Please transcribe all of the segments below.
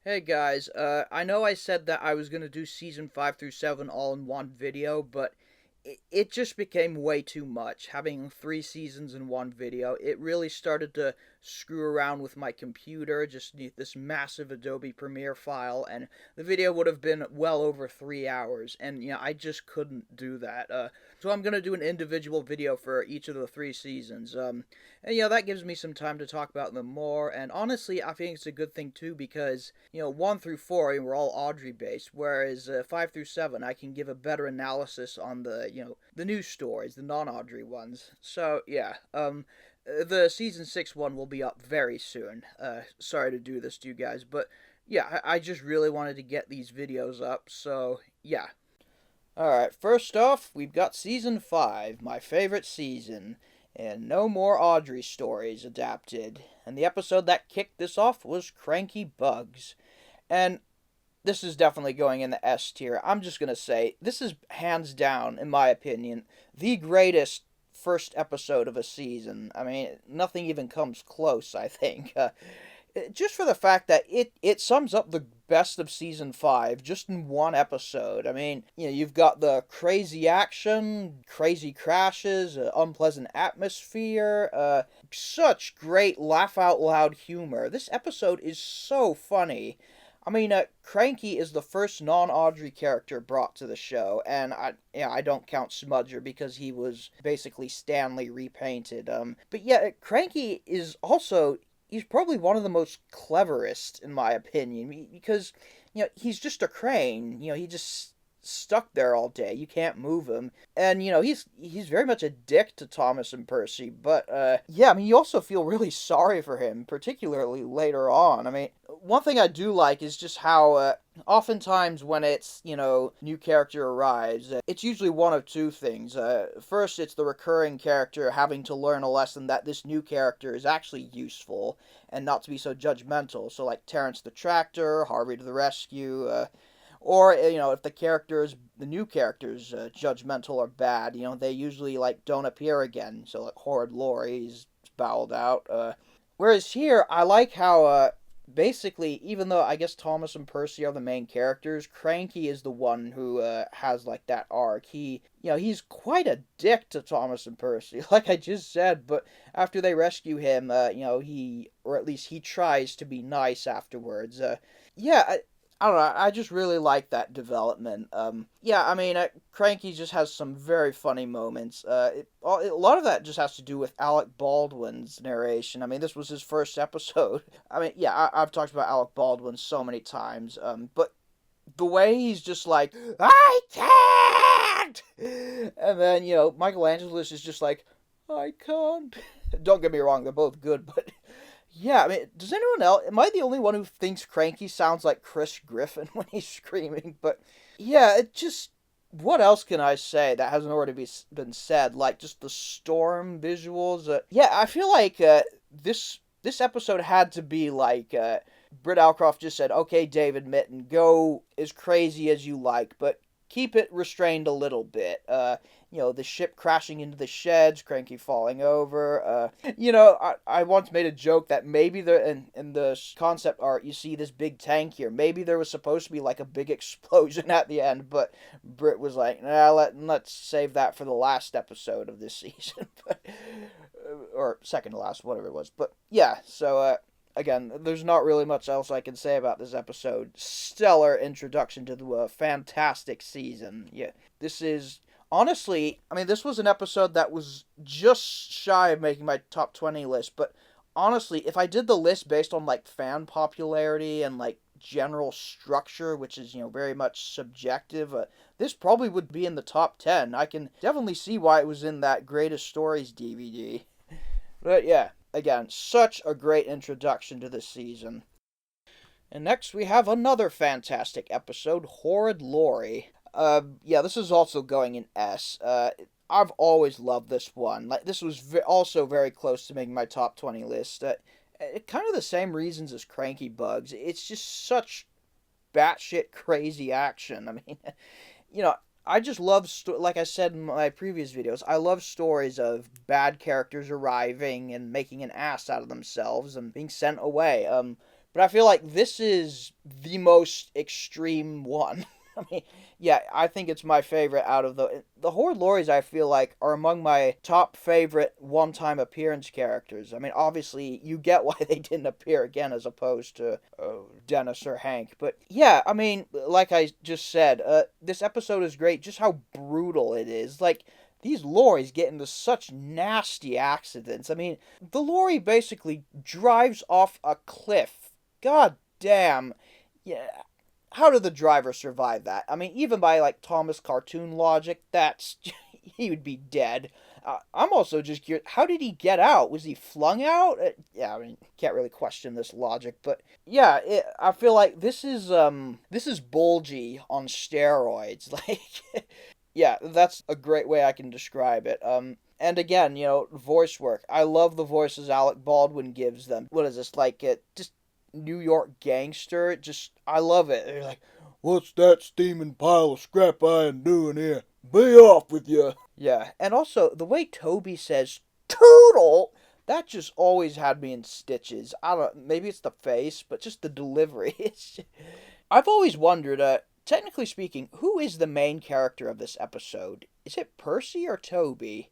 Hey guys, I know I said that I was gonna do season 5 through 7 all in one video, but it just became way too much. Having 3 seasons in one video, it really started to screw around with my computer, just this massive Adobe Premiere file, and the video would have been well over 3 hours, and I just couldn't do that. So I'm gonna do an individual video for each of the 3 seasons. And that gives me some time to talk about them more. And honestly, I think it's a good thing too because 1 through 4 were all Audrey based, whereas 5 through 7 I can give a better analysis on the new stories, the non-Audrey ones. So yeah, the season 6 one will be up very soon. Sorry to do this to you guys, but yeah, I just really wanted to get these videos up. So yeah. Alright, first off, we've got season 5, my favorite season, and no more Audrey stories adapted. And the episode that kicked this off was Cranky Bugs. And this is definitely going in the S tier. I'm just gonna say, this is hands down, in my opinion, the greatest first episode of a season. I mean, nothing even comes close, I think. Just for the fact that it sums up the best of season 5 just in one episode. I mean, you've got the crazy action, crazy crashes, unpleasant atmosphere, such great laugh out loud humor. This episode is so funny. I mean, Cranky is the first non-Audrey character brought to the show, and I don't count Smudger because he was basically Stanley repainted. But yeah, Cranky is also, he's probably one of the most cleverest in my opinion because he's just a crane. He just stuck there all day. You can't move him, and he's very much a dick to Thomas and Percy. But yeah, I mean, you also feel really sorry for him, particularly later on. I mean, one thing I do like is just how oftentimes when it's new character arrives, it's usually one of two things. First, it's the recurring character having to learn a lesson that this new character is actually useful and not to be so judgmental. So like Terrence the Tractor, Harvey to the rescue. Or, if the new character's judgmental or bad, they usually, don't appear again. So, like, Horrid Laurie's bowled out. Whereas here, I like how, basically, even though I guess Thomas and Percy are the main characters, Cranky is the one who, has, that arc. He's quite a dick to Thomas and Percy, like I just said, but after they rescue him, or at least he tries to be nice afterwards. Yeah, I don't know. I just really like that development. Yeah, I mean, Cranky just has some very funny moments. A lot of that just has to do with Alec Baldwin's narration. I mean, this was his first episode. I mean, yeah, I've talked about Alec Baldwin so many times. But the way he's just like, I can't, and then Michelangelo's is just like, I can't. Don't get me wrong, they're both good, but yeah, I mean, does anyone else? Am I the only one who thinks Cranky sounds like Chris Griffin when he's screaming? But yeah, it just. What else can I say that hasn't already been said? Like just the storm visuals. Yeah, I feel like this episode had to be like Britt Alcroft just said, "Okay, David Mitten, go as crazy as you like, but keep it restrained a little bit." The ship crashing into the sheds, Cranky falling over. I once made a joke that maybe in the concept art you see this big tank here. Maybe there was supposed to be like a big explosion at the end, but Britt was like, "Nah, let's save that for the last episode of this season," or second to last, whatever it was. But yeah, so. Again, there's not really much else I can say about this episode. Stellar introduction to the fantastic season. Yeah, this is honestly, I mean, this was an episode that was just shy of making my top 20 list, but honestly, if I did the list based on fan popularity and general structure, which is very much subjective, this probably would be in the top 10. I can definitely see why it was in that Greatest Stories DVD. But yeah, again, such a great introduction to this season. And next we have another fantastic episode, Horrid Laurie. Yeah, this is also going in S. I've always loved this one. This was also very close to making my top 20 list. Kind of the same reasons as Cranky Bugs. It's just such batshit crazy action. I mean, I just love, like I said in my previous videos, I love stories of bad characters arriving and making an ass out of themselves and being sent away. but I feel like this is the most extreme one. I mean, yeah, I think it's my favorite out of the Horde Loris. I feel like are among my top favorite one-time appearance characters. I mean, obviously you get why they didn't appear again as opposed to Dennis or Hank, but yeah, I mean, like I just said, this episode is great. Just how brutal it is, like. These lorries get into such nasty accidents. I mean, the lorry basically drives off a cliff. God damn. Yeah. How did the driver survive that? I mean, even by, like, Thomas cartoon logic, that's... he would be dead. I'm also just curious, how did he get out? Was he flung out? Yeah, I mean, can't really question this logic, but yeah, I feel like this is bulgy on steroids. Like, yeah, that's a great way I can describe it. And again, voice work. I love the voices Alec Baldwin gives them. What is this, like, just New York gangster? I love it. They're like, "What's that steaming pile of scrap iron doing here? Be off with you." Yeah, and also, the way Toby says, "Toodle," that just always had me in stitches. I don't maybe it's the face, but just the delivery. I've always wondered, technically speaking, who is the main character of this episode? Is it Percy or Toby?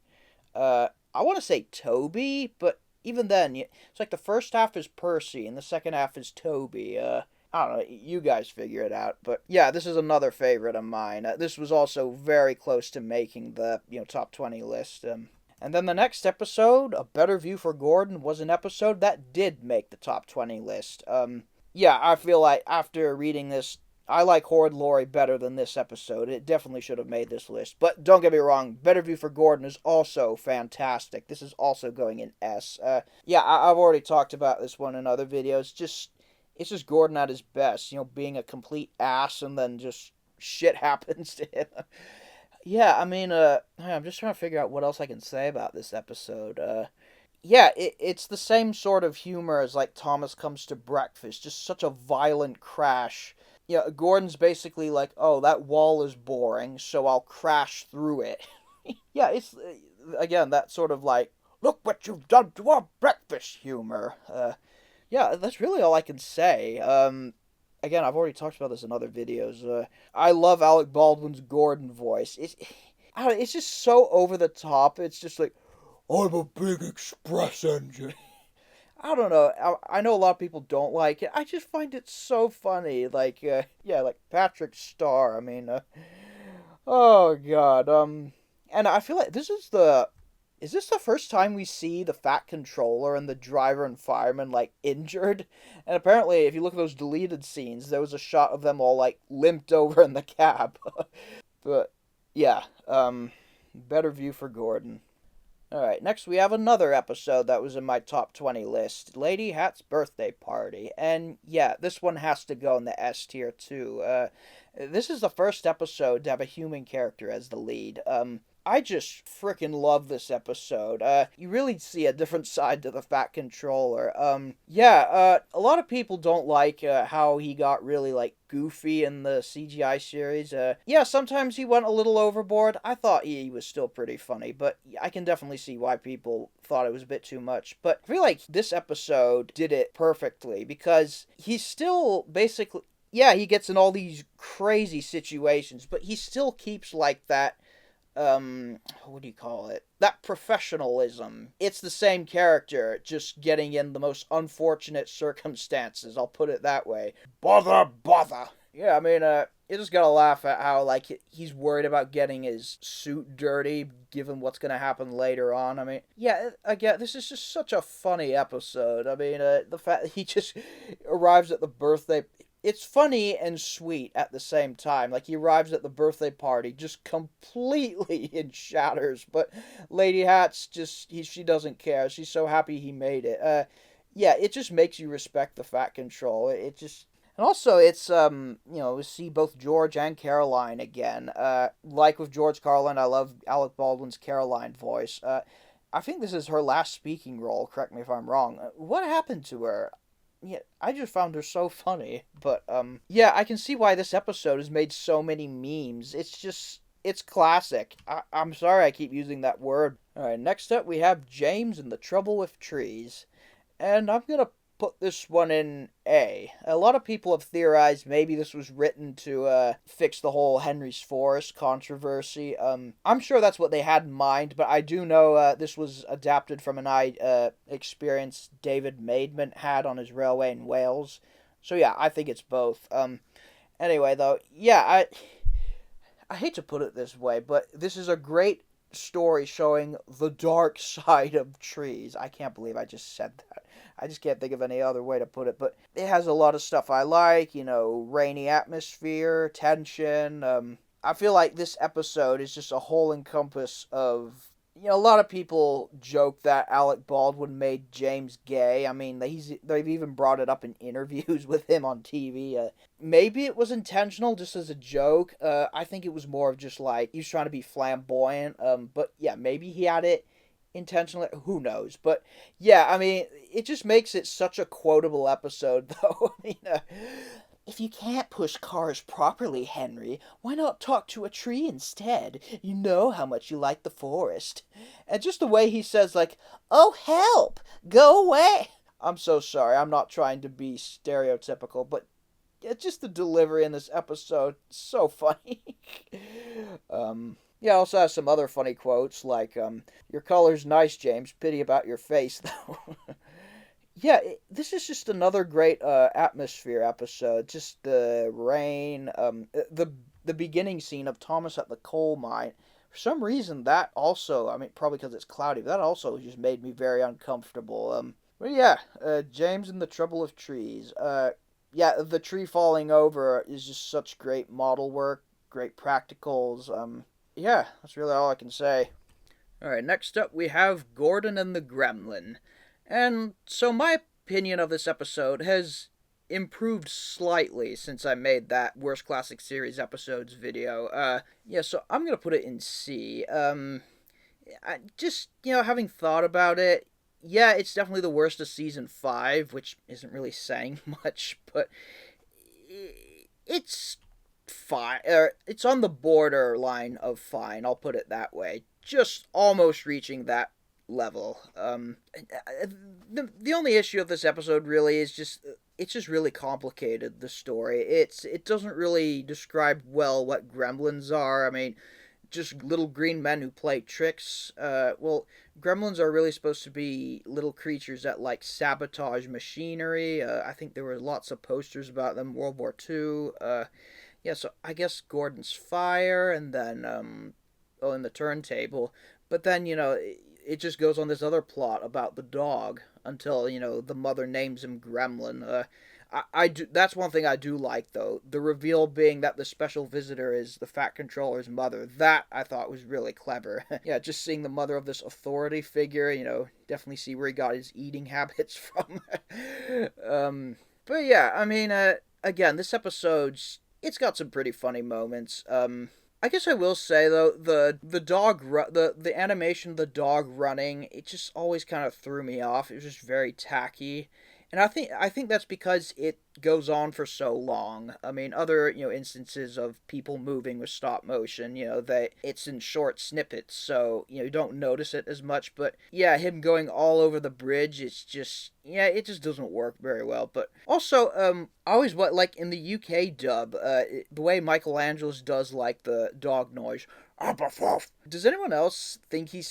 I want to say Toby, but even then, it's like the first half is Percy and the second half is Toby. I don't know, you guys figure it out. But yeah, this is another favorite of mine. This was also very close to making the, top 20 list. And then the next episode, A Better View for Gordon, was an episode that did make the top 20 list. Yeah, I feel like after reading this, I like Horde Lori better than this episode. It definitely should have made this list. But don't get me wrong, Better View for Gordon is also fantastic. This is also going in S. Yeah, I've already talked about this one in other videos. It's just Gordon at his best. Being a complete ass and then just shit happens to him. Yeah, I mean, I'm just trying to figure out what else I can say about this episode. Yeah, it's the same sort of humor as, like, Thomas Comes to Breakfast. Just such a violent crash. Yeah, Gordon's basically like, "Oh, that wall is boring, so I'll crash through it." Yeah, it's, again, that sort of like, "Look what you've done to our breakfast" humor. Yeah, that's really all I can say. Again, I've already talked about this in other videos. I love Alec Baldwin's Gordon voice. It's just so over the top. It's just like, "I'm a big express engine." I don't know. I know a lot of people don't like it. I just find it so funny. Like, yeah, like Patrick Starr. I mean, oh god. And I feel like is this the first time we see the Fat Controller and the driver and fireman, like, injured? And apparently, if you look at those deleted scenes, there was a shot of them all, like, limped over in the cab. But yeah, Better View for Gordon. Alright, next we have another episode that was in my top 20 list, Lady Hat's Birthday Party. And yeah, this one has to go in the S tier too. This is the first episode to have a human character as the lead. I just freaking love this episode. You really see a different side to the Fat Controller. Yeah, a lot of people don't like how he got really, like, goofy in the CGI series. Yeah, sometimes he went a little overboard. I thought he was still pretty funny, but I can definitely see why people thought it was a bit too much. But I feel like this episode did it perfectly, because he's still basically... Yeah, he gets in all these crazy situations, but he still keeps, like, that... what do you call it? That professionalism. It's the same character, just getting in the most unfortunate circumstances, I'll put it that way. Bother, bother! Yeah, I mean, you just gotta laugh at how, like, he's worried about getting his suit dirty, given what's gonna happen later on. I mean, yeah, again, this is just such a funny episode. I mean, the fact that he just arrives at the birthday... It's funny and sweet at the same time. Like, he arrives at the birthday party just completely in shatters, but Lady Hat's she doesn't care. She's so happy he made it. Yeah, it just makes you respect the Fat Control. It just... And also, it's, we see both George and Caroline again. Like with George Carlin, I love Alec Baldwin's Caroline voice. I think this is her last speaking role, correct me if I'm wrong. What happened to her? Yeah, I just found her so funny. But, yeah, I can see why this episode has made so many memes. It's classic. I'm sorry I keep using that word. Alright, next up we have James and the Trouble with Trees. And I'm gonna put this one in A. A lot of people have theorized maybe this was written to fix the whole Henry's Forest controversy. I'm sure that's what they had in mind, but I do know this was adapted from an experience David Maidment had on his railway in Wales. So yeah, I think it's both. Anyway, though, yeah, I hate to put it this way, but this is a great story showing the dark side of trees. I can't believe I just said that. I just can't think of any other way to put it, but it has a lot of stuff I like, rainy atmosphere, tension. I feel like this episode is just a whole encompass of a lot of people joke that Alec Baldwin made James gay. I mean, they've even brought it up in interviews with him on TV. Maybe it was intentional, just as a joke. I think it was more of just like he was trying to be flamboyant. But yeah, maybe he had it intentionally. Who knows? But yeah, I mean, it just makes it such a quotable episode, though. I mean, if you can't push cars properly, Henry, why not talk to a tree instead? You know how much you like the forest. And just the way he says, like, oh, help! Go away! I'm so sorry, I'm not trying to be stereotypical, but just the delivery in this episode, so funny. Yeah, also has some other funny quotes, like, your color's nice, James, pity about your face, though. Yeah, this is just another great atmosphere episode. Just the rain, the beginning scene of Thomas at the coal mine. For some reason, that also, I mean, probably because it's cloudy, but that also just made me very uncomfortable. But yeah, James and the Trouble of Trees. Yeah, the tree falling over is just such great model work, great practicals. Yeah, that's really all I can say. Alright, next up we have Gordon and the Gremlin. And so my opinion of this episode has improved slightly since I made that Worst Classic Series episodes video. Yeah, so I'm gonna put it in C. Just, having thought about it, yeah, it's definitely the worst of season 5, which isn't really saying much, but it's fine. It's on the borderline of fine, I'll put it that way. Just almost reaching that level. The only issue of this episode really is it's just really complicated, the story. It doesn't really describe well what gremlins are. I mean, just little green men who play tricks. Well, gremlins are really supposed to be little creatures that like sabotage machinery. I think there were lots of posters about them, World War II. Yeah, so I guess Gordon's fire, and then in the turntable. But then, it just goes on this other plot about the dog until, the mother names him Gremlin. I do. That's one thing I do like, though. The reveal being that the special visitor is the Fat Controller's mother. That, I thought, was really clever. Yeah, just seeing the mother of this authority figure, definitely see where he got his eating habits from. But yeah, I mean, again, this episode's, it's got some pretty funny moments. I guess I will say though, the dog the animation of the dog running, it just always kind of threw me off. It was just very tacky. And I think that's because it goes on for so long. I mean, other, instances of people moving with stop motion, it's in short snippets, so, you don't notice it as much. But yeah, him going all over the bridge, it's just, yeah, it just doesn't work very well. But also, I always, like in the UK dub, the way Michelangelo's does, like, the dog noise, Aberforth. Does anyone else think it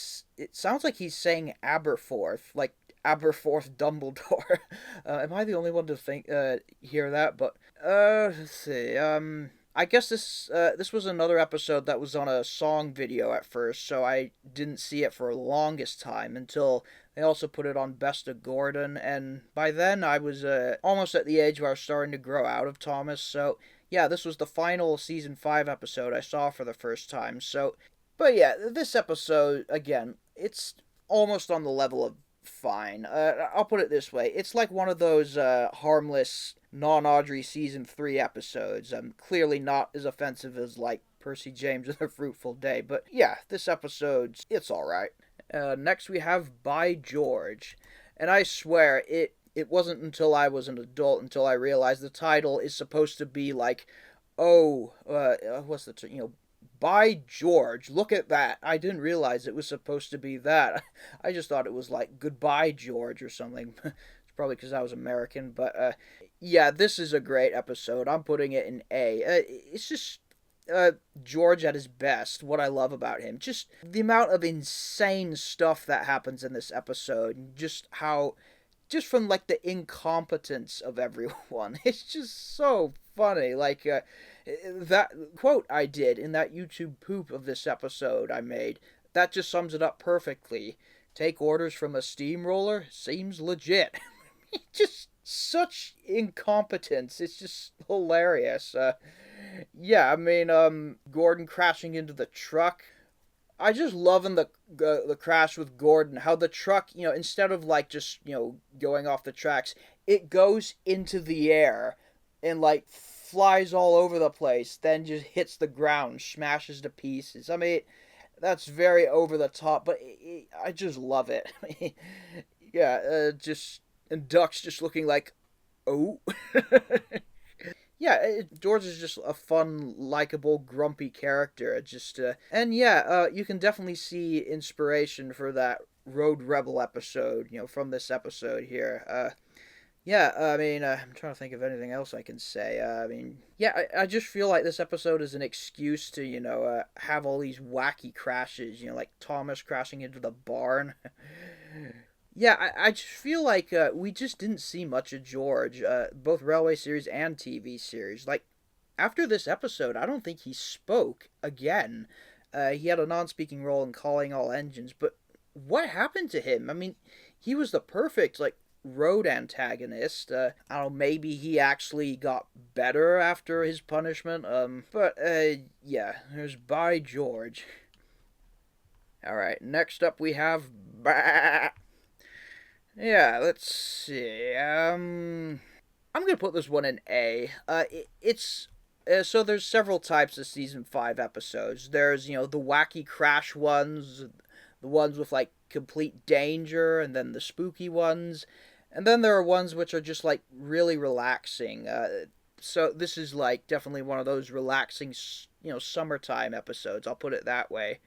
sounds like he's saying Aberforth, like Aberforth Dumbledore. Am I the only one to hear that? But let's see. I guess this was another episode that was on a song video at first, so I didn't see it for the longest time until they also put it on Best of Gordon, and by then I was almost at the age where I was starting to grow out of Thomas. So yeah, this was the final season 5 episode I saw for the first time. So, but yeah, this episode again, it's almost on the level of fine. I'll put it this way. It's like one of those harmless non-Audrey season 3 episodes. Clearly not as offensive as like Percy James and A Fruitful Day. But yeah, this episode's, it's alright. Next we have By George. And I swear, it wasn't until I was an adult until I realized the title is supposed to be like, what's the, By George, look at that. I didn't realize it was supposed to be that. I just thought it was like Goodbye George or something. It's probably because I was American, but yeah, this is a great episode. I'm putting it in A. It's just George at his best. What I love about him, just the amount of insane stuff that happens in this episode, and just how, just from like the incompetence of everyone. It's just so funny. Like that quote I did in that YouTube poop of this episode I made, that just sums it up perfectly. Take orders from a steamroller? Seems legit. Just such incompetence. It's just hilarious. Yeah, I mean, Gordon crashing into the truck. I just love in the crash with Gordon how the truck, instead of like just going off the tracks, it goes into the air and like flies all over the place, then just hits the ground, smashes to pieces. I mean, that's very over the top, but I just love it. Yeah, just and Duck's just looking like, oh. Yeah, George is just a fun, likable, grumpy character. Just and yeah, you can definitely see inspiration for that Road Rebel episode, from this episode here. Yeah, I mean, I'm trying to think of anything else I can say. I mean, yeah, I just feel like this episode is an excuse to, have all these wacky crashes, like Thomas crashing into the barn. Yeah, I just feel like we just didn't see much of George, both Railway series and TV series. Like, after this episode, I don't think he spoke again. He had a non-speaking role in Calling All Engines, but what happened to him? I mean, he was the perfect, like, road antagonist. I don't know, maybe he actually got better after his punishment. But, yeah, there's By George. Alright, next up we have... Yeah, let's see. I'm gonna put this one in A. It's so there's several types of season 5 episodes. There's the wacky crash ones, the ones with like complete danger, and then the spooky ones, and then there are ones which are just like really relaxing. So this is like definitely one of those relaxing, summertime episodes. I'll put it that way,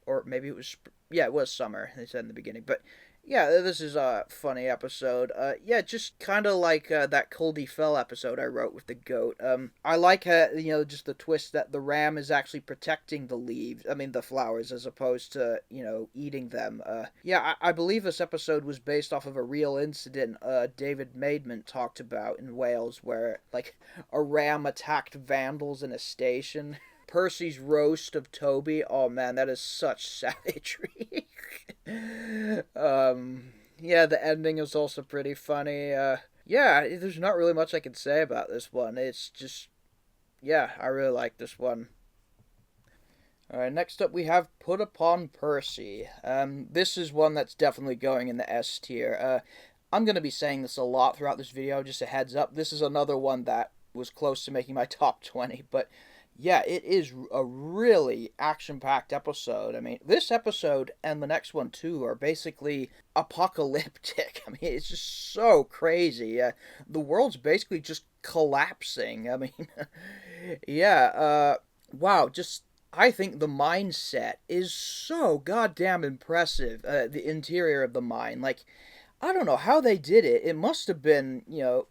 or maybe it was yeah, it was summer. They said in the beginning, but yeah, this is a funny episode. Yeah, just kind of like that Coldy Fell episode I wrote with the goat. I like just the twist that the ram is actually protecting the leaves. I mean, the flowers, as opposed to eating them. Yeah, I believe this episode was based off of a real incident David Maidment talked about in Wales, where like a ram attacked vandals in a station. Percy's roast of Toby. Oh man, that is such savagery. Yeah, the ending is also pretty funny. Yeah, there's not really much I can say about this one. It's just, yeah, I really like this one. Alright, next up we have Put Upon Percy. This is one that's definitely going in the S tier. I'm going to be saying this a lot throughout this video, just a heads up. This is another one that was close to making my top 20, but yeah, it is a really action-packed episode. I mean, this episode and the next one, too, are basically apocalyptic. I mean, it's just so crazy. The world's basically just collapsing. I mean, yeah, wow, just... I think the mindset is so goddamn impressive. The interior of the mine, like, I don't know how they did it. It must have been,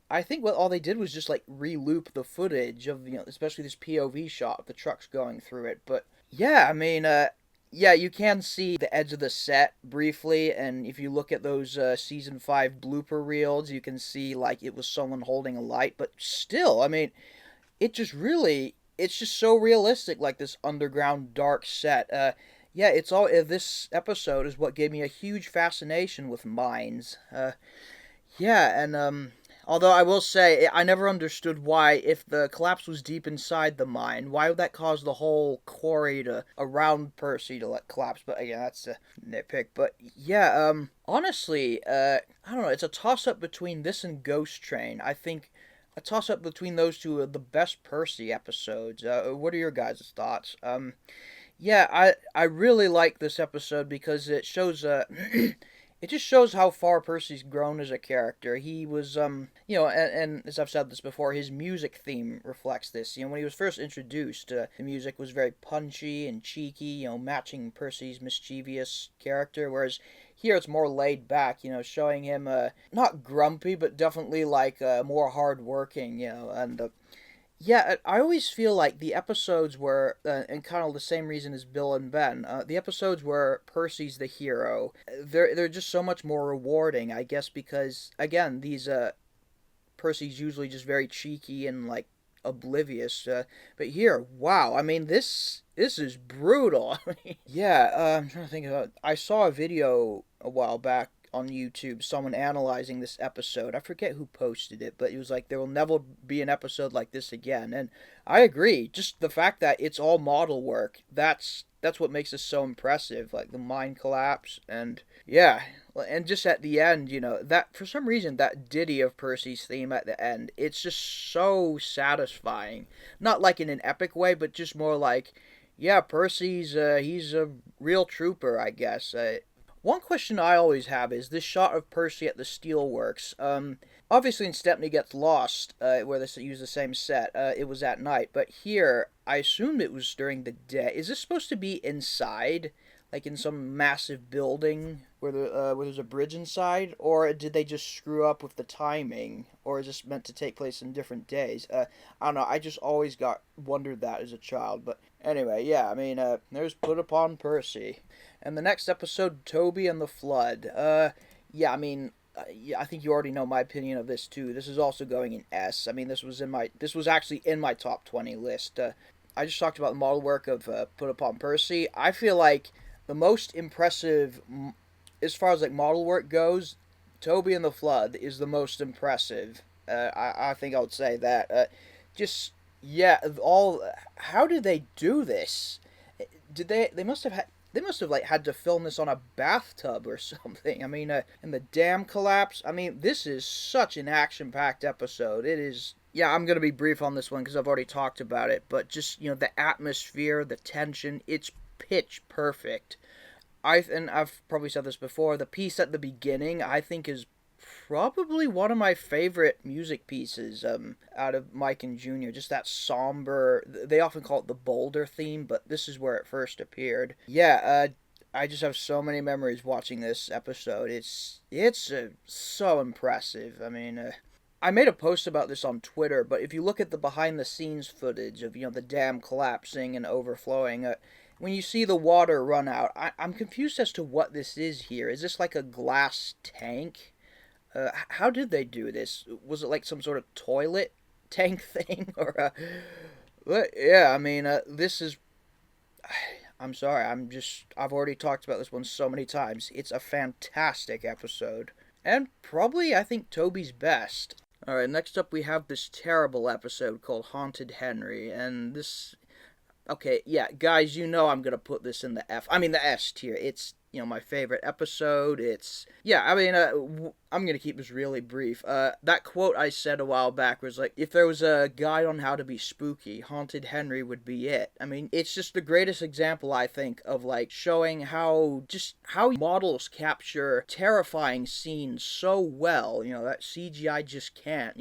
I think what all they did was just like re-loop the footage of, especially this POV shot of the trucks going through it. But yeah, I mean, yeah, you can see the edge of the set briefly, and if you look at those season 5 blooper reels, you can see like it was someone holding a light. But still, I mean, it's just so realistic, like this underground dark set. Yeah, it's all this episode is what gave me a huge fascination with mines. Yeah, and although I will say I never understood why, if the collapse was deep inside the mine, why would that cause the whole quarry to around Percy to collapse? But again, that's a nitpick. But yeah, honestly, I don't know. It's a toss up between this and Ghost Train. I think a toss up between those two are the best Percy episodes. What are your guys' thoughts? Yeah, I really like this episode because it shows it just shows how far Percy's grown as a character. He was and as I've said this before, his music theme reflects this. When he was first introduced, the music was very punchy and cheeky, matching Percy's mischievous character, whereas here it's more laid back, showing him not grumpy, but definitely like more hardworking, and yeah, I always feel like the episodes where, and kind of the same reason as Bill and Ben, the episodes where Percy's the hero, they're just so much more rewarding, I guess, because again, these Percy's usually just very cheeky and like oblivious, but here, wow, I mean this is brutal. I mean, yeah, I'm trying to think about. I saw a video a while back on YouTube, someone analyzing this episode. I forget who posted it, but it was like there will never be an episode like this again. And I agree. Just the fact that it's all model work, that's what makes this so impressive. Like the mind collapse and yeah, and just at the end, that for some reason that ditty of Percy's theme at the end, it's just so satisfying. Not like in an epic way, but just more like yeah, Percy's he's a real trooper, I guess. One question I always have is this shot of Percy at the steelworks. Obviously, in Stepney Gets Lost, where they use the same set, it was at night. But here, I assumed it was during the day. Is this supposed to be inside, like in some massive building where there's a bridge inside, or did they just screw up with the timing, or is this meant to take place in different days? I don't know. I just always got wondered that as a child. But anyway, yeah. I mean, there's Put Upon Percy. And the next episode, Toby and the Flood. Yeah, I mean, yeah, I think you already know my opinion of this too. This is also going in S. I mean, this was actually in my top 20 list. I just talked about the model work of Put Upon Percy. I feel like the most impressive, as far as like model work goes, Toby and the Flood is the most impressive. I think I would say that. Just yeah, all. How did they do this? Did they? They must have had. They must have like had to film this on a bathtub or something. I mean, and the dam collapse. I mean, this is such an action-packed episode. It is. Yeah, I'm gonna be brief on this one because I've already talked about it. But just the atmosphere, the tension, it's pitch perfect. I've probably said this before. The piece at the beginning, I think, is probably one of my favorite music pieces out of Mike and Junior. Just that somber. They often call it the Boulder theme, but this is where it first appeared. Yeah, I just have so many memories watching this episode. It's so impressive. I mean. I made a post about this on Twitter, but if you look at the behind-the-scenes footage of the dam collapsing and overflowing, when you see the water run out, I'm confused as to what this is here. Is this like a glass tank? How did they do this? Was it like some sort of toilet tank thing? But yeah, I mean, this is... I'm sorry, I've already talked about this one so many times. It's a fantastic episode. And probably, I think, Toby's best. Alright, next up we have this terrible episode called Haunted Henry, and this... Okay, yeah, guys, I'm gonna put this in the the S tier. It's, my favorite episode. I'm gonna keep this really brief. That quote I said a while back was like, if there was a guide on how to be spooky, Haunted Henry would be it. I mean, it's just the greatest example, I think, of like showing how models capture terrifying scenes so well, that CGI just can't,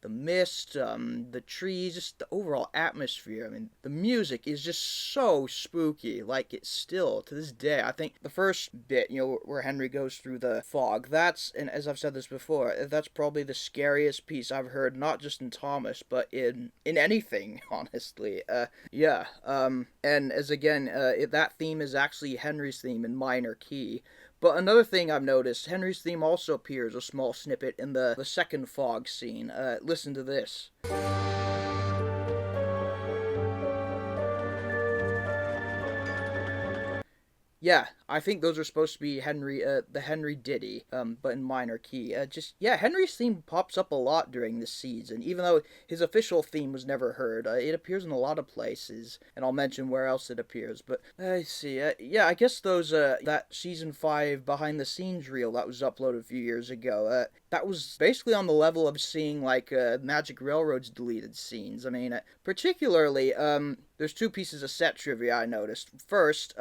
the mist, the trees, just the overall atmosphere. I mean, the music is just so spooky. Like, it's still, to this day, I think the first bit, where Henry goes through the fog, and as I've said this before, that's probably the scariest piece I've heard, not just in Thomas, but in anything, honestly. And as again, that theme is actually Henry's theme in minor key. But another thing I've noticed, Henry's theme also appears a small snippet in the second fog scene. Listen to this. Yeah, I think those are supposed to be the Henry ditty, but in minor key. Henry's theme pops up a lot during this season, even though his official theme was never heard. It appears in a lot of places, and I'll mention where else it appears. But let's see. I guess that season 5 behind the scenes reel that was uploaded a few years ago. That was basically on the level of seeing like Magic Railroad's deleted scenes. I mean, particularly, there's two pieces of set trivia I noticed. First,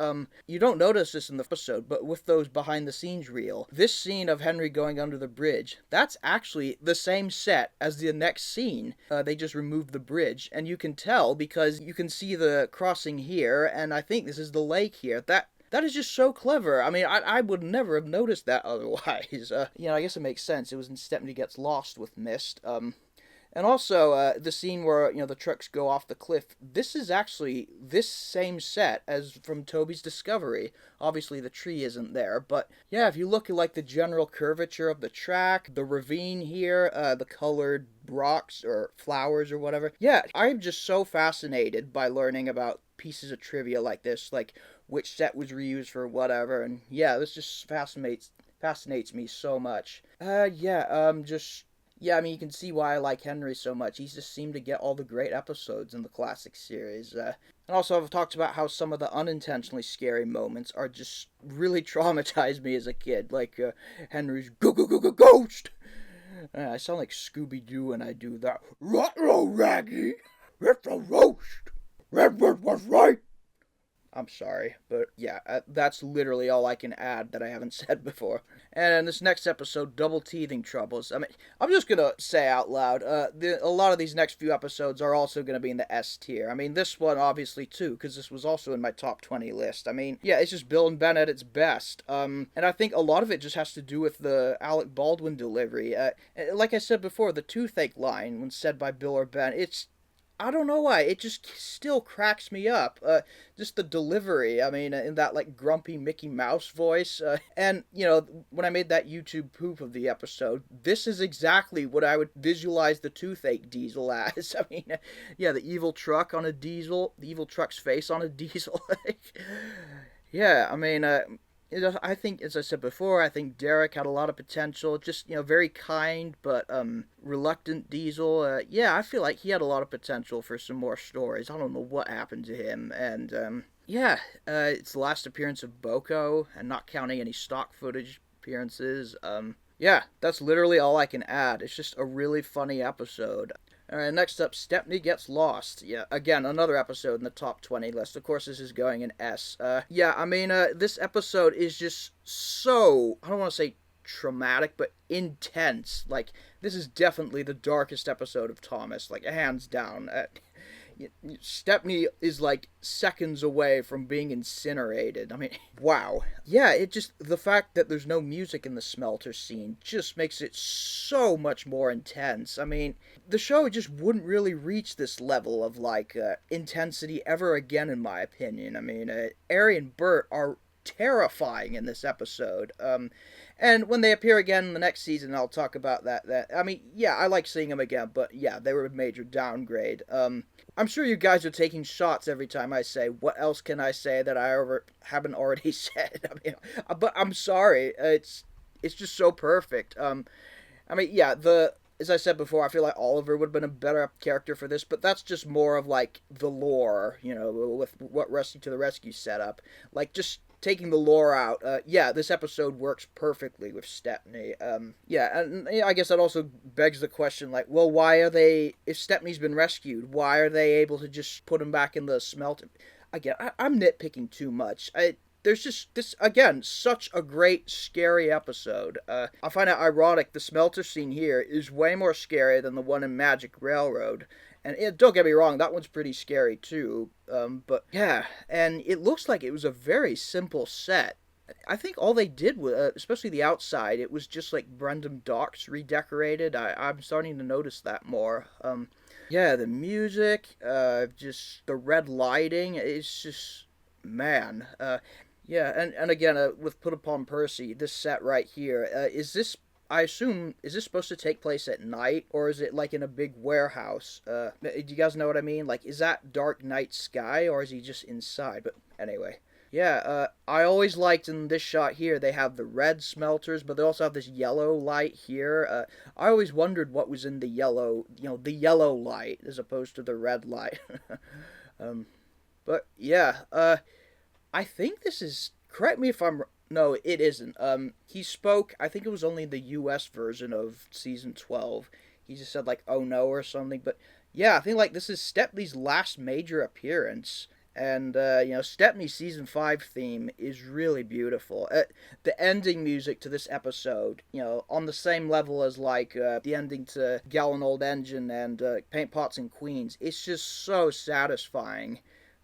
you don't notice this in the episode, but with those behind-the-scenes reel, this scene of Henry going under the bridge, that's actually the same set as the next scene. They just removed the bridge, and you can tell because you can see the crossing here, and I think this is the lake here. That That is just so clever. I mean, I would never have noticed that otherwise. I guess it makes sense. It was in Stepney Gets Lost with Mist. And also, the scene where, the trucks go off the cliff, this is actually this same set as from Toby's Discovery. Obviously, the tree isn't there, but yeah, if you look at, like, the general curvature of the track, the ravine here, the colored rocks or flowers or whatever, yeah, I'm just so fascinated by learning about pieces of trivia like this, like which set was reused for whatever, and yeah, this just fascinates me so much. Yeah, I mean, you can see why I like Henry so much. He just seemed to get all the great episodes in the classic series. And also, I've talked about how some of the unintentionally scary moments are just really traumatized me as a kid. Like Henry's ghost. I sound like Scooby-Doo when I do that. Ruh-roh, Raggy! It's a roast! Redwood was right! I'm sorry, but yeah, that's literally all I can add that I haven't said before. And in this next episode, Double Teething Troubles. I mean, I'm just gonna say out loud, a lot of these next few episodes are also gonna be in the S tier. I mean, this one obviously too, because this was also in my top 20 list. I mean, yeah, it's just Bill and Ben at its best. And I think a lot of it just has to do with the Alec Baldwin delivery. Like I said before, the toothache line, when said by Bill or Ben, I don't know why. It just still cracks me up. Just the delivery. I mean, in that, like, grumpy Mickey Mouse voice. And, when I made that YouTube poop of the episode, this is exactly what I would visualize the toothache diesel as. I mean, yeah, the evil truck on a diesel. The evil truck's face on a diesel. Yeah, I mean, I think, as I said before, I think Derek had a lot of potential. Just, very kind but reluctant Diesel. Yeah, I feel like he had a lot of potential for some more stories. I don't know what happened to him. And, yeah, it's the last appearance of Boko, and not counting any stock footage appearances. Yeah, that's literally all I can add. It's just a really funny episode. Alright, next up, Stepney Gets Lost. Yeah, again, another episode in the top 20 list. Of course, this is going in S. Yeah, I mean, this episode is just so, I don't want to say traumatic, but intense. Like, this is definitely the darkest episode of Thomas, like, hands down. Stepney is like seconds away from being incinerated. I mean, wow. Yeah, the fact that there's no music in the smelter scene just makes it so much more intense. I mean, the show just wouldn't really reach this level of, like, intensity ever again, in my opinion. I mean, Ari and Bert are terrifying in this episode. And when they appear again in the next season, I'll talk about that. I mean, yeah, I like seeing them again, but yeah, they were a major downgrade. I'm sure you guys are taking shots every time I say, what else can I say that I haven't already said? I mean, but I'm sorry. It's just so perfect. I mean, yeah, as I said before, I feel like Oliver would have been a better character for this, but that's just more of, like, the lore, with what Rescue to the Rescue set up. Like, just taking the lore out, yeah, this episode works perfectly with Stepney. Yeah, and I guess that also begs the question, like, well, if Stepney's been rescued, why are they able to just put him back in the smelter? Again, I'm nitpicking too much. There's just this, again, such a great, scary episode. I find it ironic the smelter scene here is way more scary than the one in Magic Railroad. And don't get me wrong, that one's pretty scary too. But yeah, and it looks like it was a very simple set. I think all they did was, especially the outside, it was just like Brendam Docks redecorated. I'm starting to notice that more. Yeah, the music, just the red lighting, it's just, man. Yeah, and again, with Put Upon Percy, this set right here, I assume, is this supposed to take place at night, or is it like in a big warehouse? Do you guys know what I mean? Like, is that dark night sky, or is he just inside? But anyway, yeah, I always liked in this shot here, they have the red smelters, but they also have this yellow light here. I always wondered what was in the yellow, the yellow light, as opposed to the red light. But yeah, I think this is, correct me if no, it isn't. He spoke, I think it was only the US version of season 12. He just said, like, oh no, or something. But yeah, I think, like, this is Stepney's last major appearance. And, Stepney's season 5 theme is really beautiful. The ending music to this episode, on the same level as, like, the ending to Gallon Old Engine and Paint Pots and Queens, it's just so satisfying.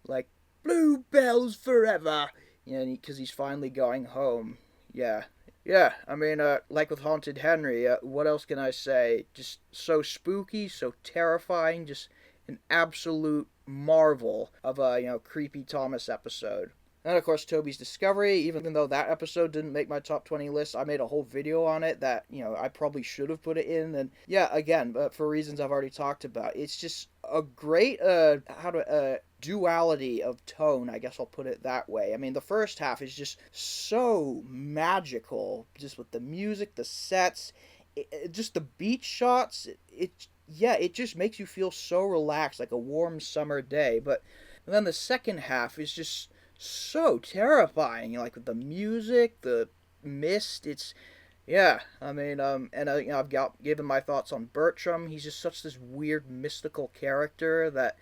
Like, Bluebells forever! Yeah, because he's finally going home. Yeah. Yeah, I mean, like with Haunted Henry, what else can I say? Just so spooky, so terrifying, just an absolute marvel of a, creepy Thomas episode. And of course, Toby's Discovery, even though that episode didn't make my top 20 list, I made a whole video on it that, I probably should have put it in. And yeah, again, for reasons I've already talked about, it's just a great, duality of tone, I guess I'll put it that way. I mean, the first half is just so magical, just with the music, the sets, just the beach shots. Yeah, it just makes you feel so relaxed, like a warm summer day. But then the second half is just so terrifying, like with the music, the mist. It's yeah. I mean, and I've given my thoughts on Bertram. He's just such this weird mystical character that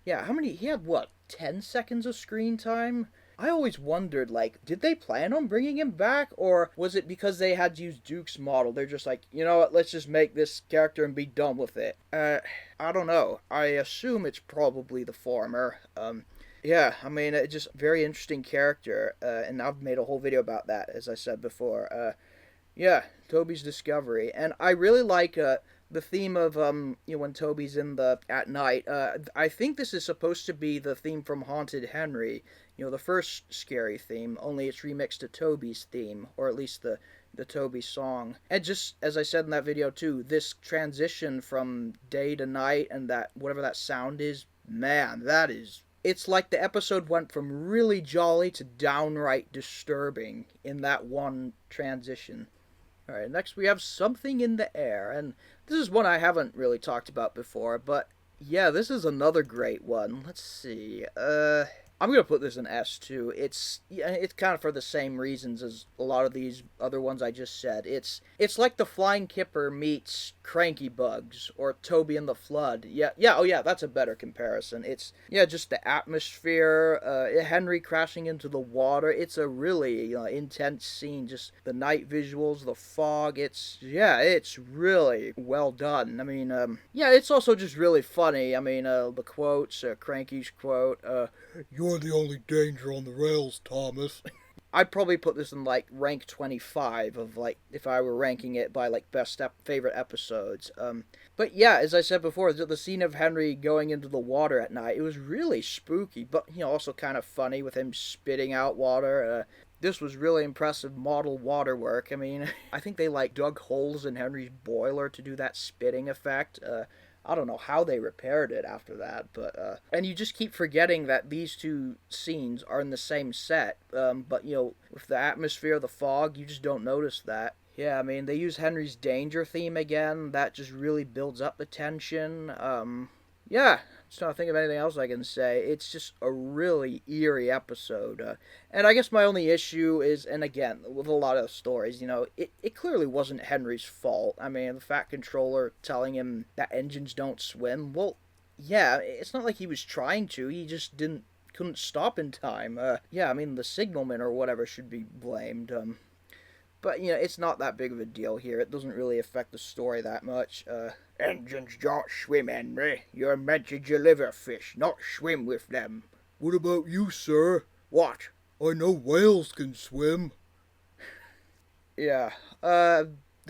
yeah. How many? He had what? 10 seconds of screen time. I always wondered, like, did they plan on bringing him back, or was it because they had to use Duke's model? They're just like, you know what, let's just make this character and be done with it. I don't know. I assume it's probably the former. Yeah, I mean, it's just a very interesting character, and I've made a whole video about that, as I said before. Yeah, Toby's Discovery, and I really like the theme of when Toby's in the at night. I think this is supposed to be the theme from Haunted Henry, the first scary theme. Only it's remixed to Toby's theme, or at least the Toby song. And just as I said in that video too, this transition from day to night and that whatever that sound is, man, that is. It's like the episode went from really jolly to downright disturbing in that one transition. Alright, next we have Something in the Air, and this is one I haven't really talked about before, but yeah, this is another great one. Let's see, I'm gonna put this in S too. It's kind of for the same reasons as a lot of these other ones I just said. It's like the Flying Kipper meets Cranky Bugs or Toby and the Flood. Oh yeah, that's a better comparison. It's just the atmosphere, Henry crashing into the water. It's a really intense scene. Just the night visuals, the fog. It's really well done. I mean, it's also just really funny. I mean, the quotes, Cranky's quote, "You're the only danger on the rails, Thomas." I'd probably put this in like rank 25 of like if I were ranking it by like best favorite episodes. But yeah, as I said before, the scene of Henry going into the water at night, it was really spooky, but also kind of funny with him spitting out water. This was really impressive model water work. I mean, I think they like dug holes in Henry's boiler to do that spitting effect. I don't know how they repaired it after that, but and you just keep forgetting that these two scenes are in the same set. But with the atmosphere, the fog, you just don't notice that. Yeah, I mean, they use Henry's danger theme again. That just really builds up the tension. Yeah, just trying to think of anything else I can say. It's just a really eerie episode. And I guess my only issue is, and again, with a lot of stories, it clearly wasn't Henry's fault. I mean, the Fat Controller telling him that engines don't swim, well, yeah, it's not like he was trying to. He just couldn't stop in time. Yeah, I mean, the signalman or whatever should be blamed. But, it's not that big of a deal here. It doesn't really affect the story that much. Engines don't swim, Henry. You're meant to deliver fish, not swim with them. What about you, sir? What? I know whales can swim. Yeah, this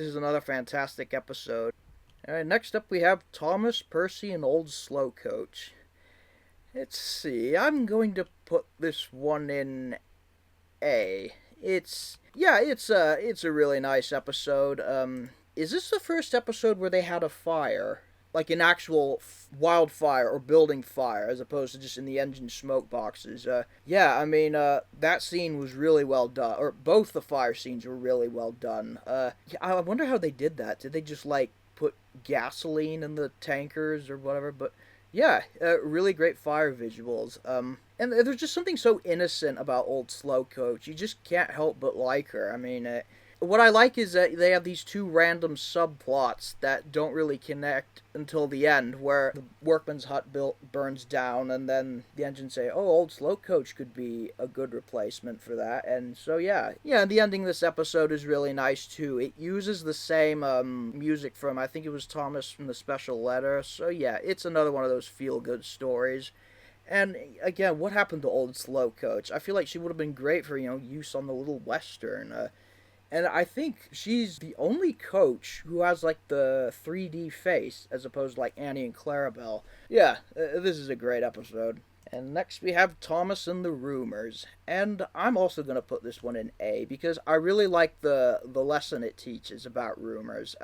is another fantastic episode. Alright, next up we have Thomas, Percy, and Old Slow Coach. Let's see, I'm going to put this one in A. It's a really nice episode. Is this the first episode where they had a fire? Like an actual wildfire or building fire, as opposed to just in the engine smoke boxes. Yeah, I mean, that scene was really well done. Or both the fire scenes were really well done. I wonder how they did that. Did they just, like, put gasoline in the tankers or whatever? But yeah, really great fire visuals. And there's just something so innocent about Old Slow Coach. You just can't help but like her. I mean, what I like is that they have these two random subplots that don't really connect until the end, where the workman's hut burns down, and then the engines say, "Oh, Old Slow Coach could be a good replacement for that." And so yeah, the ending of this episode is really nice too. It uses the same music from, I think it was Thomas from the Special Letter. So yeah, it's another one of those feel-good stories. And again, what happened to old Slow Coach? I feel like she would have been great for, use on the Little Western. And I think she's the only coach who has like the 3D face as opposed to like Annie and Clarabelle. Yeah, this is a great episode. And next we have Thomas and the Rumors. And I'm also going to put this one in A because I really like the lesson it teaches about rumors.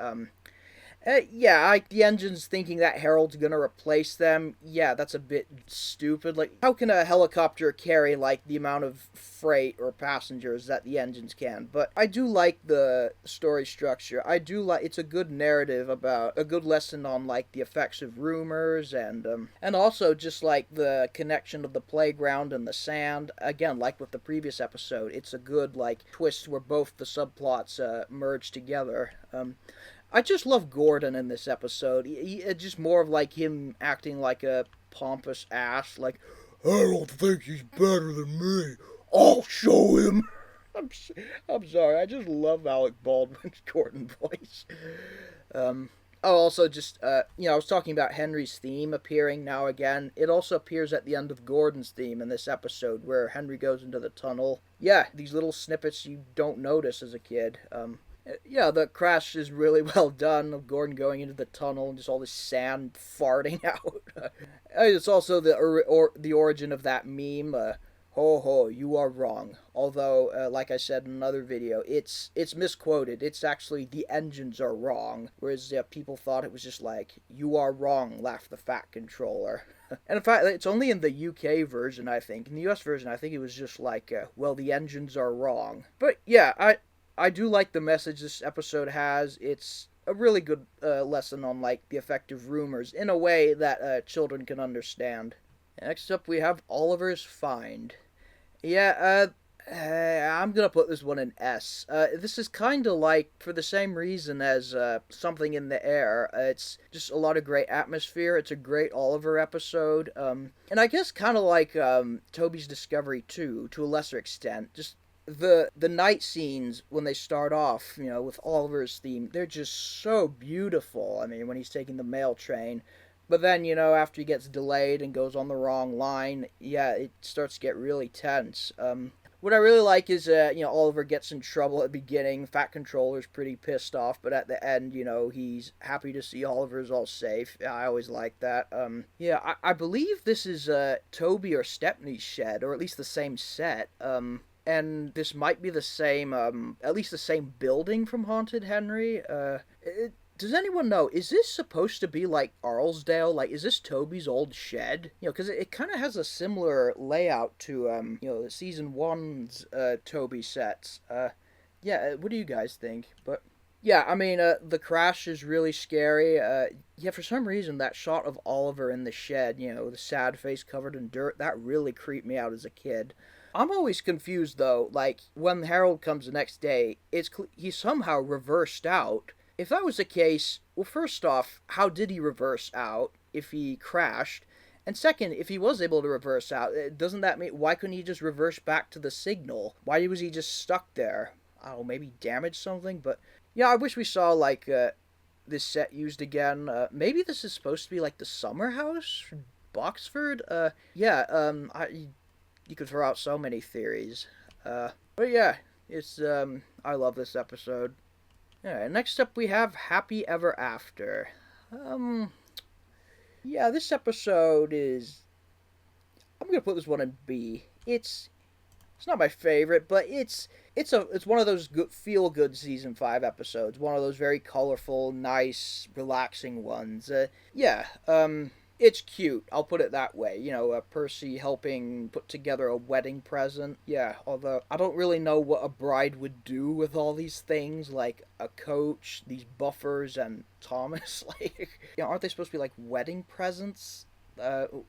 Yeah, the engine's thinking that Harold's gonna replace them. Yeah, that's a bit stupid. Like, how can a helicopter carry, like, the amount of freight or passengers that the engines can? But I do like the story structure. I do like, it's a good narrative about, a good lesson on, like, the effects of rumors and also just, like, the connection of the playground and the sand. Again, like with the previous episode, it's a good, like, twist where both the subplots merge together. I just love Gordon in this episode. It's just more of like him acting like a pompous ass. Like, I don't think he's better than me. I'll show him. I'm, I'm sorry. I just love Alec Baldwin's Gordon voice. Also, just, I was talking about Henry's theme appearing now again. It also appears at the end of Gordon's theme in this episode where Henry goes into the tunnel. Yeah, these little snippets you don't notice as a kid. Yeah, the crash is really well done of Gordon going into the tunnel and just all this sand farting out. It's also the origin of that meme, ho ho, you are wrong. Although, like I said in another video, it's misquoted. It's actually the engines are wrong, whereas people thought it was just like, you are wrong, laughed the Fat Controller. And in fact, it's only in the UK version, I think. In the US version, I think it was just like, well, the engines are wrong. But yeah, I do like the message this episode has. It's a really good lesson on like the effect of rumors in a way that children can understand. Next up, we have Oliver's Find. Yeah, I'm gonna put this one in S. This is kind of like, for the same reason as Something in the Air. It's just a lot of great atmosphere. It's a great Oliver episode. And I guess kind of like Toby's Discovery too, to a lesser extent. Just the night scenes when they start off, with Oliver's theme, they're just so beautiful. I mean, when he's taking the mail train. But then, after he gets delayed and goes on the wrong line, yeah, it starts to get really tense. What I really like is, Oliver gets in trouble at the beginning. Fat Controller's pretty pissed off, but at the end, he's happy to see Oliver's all safe. I always like that. Yeah, I believe this is Toby or Stepney's shed, or at least the same set. And this might be the same, at least the same building from Haunted Henry. Does anyone know, is this supposed to be like Arlesdale? Like, is this Toby's old shed? Because it kind of has a similar layout to, season one's Toby sets. Yeah, what do you guys think? But yeah, I mean, the crash is really scary. Yeah, for some reason, that shot of Oliver in the shed, the sad face covered in dirt, that really creeped me out as a kid. I'm always confused, though, like, when Harold comes the next day, he's somehow reversed out. If that was the case, well, first off, how did he reverse out if he crashed? And second, if he was able to reverse out, doesn't that mean, why couldn't he just reverse back to the signal? Why was he just stuck there? I don't know, maybe damage something? But, yeah, I wish we saw, like, this set used again. Maybe this is supposed to be, like, the summer house? Boxford? Yeah, you could throw out so many theories. But yeah, it's, I love this episode. Alright, next up we have Happy Ever After. Yeah, this episode is, I'm gonna put this one in B. It's not my favorite, but it's one of those feel good season 5 episodes. One of those very colorful, nice, relaxing ones. Yeah, it's cute, I'll put it that way. Percy helping put together a wedding present. Yeah, although I don't really know what a bride would do with all these things, like a coach, these buffers, and Thomas. Like, aren't they supposed to be like wedding presents?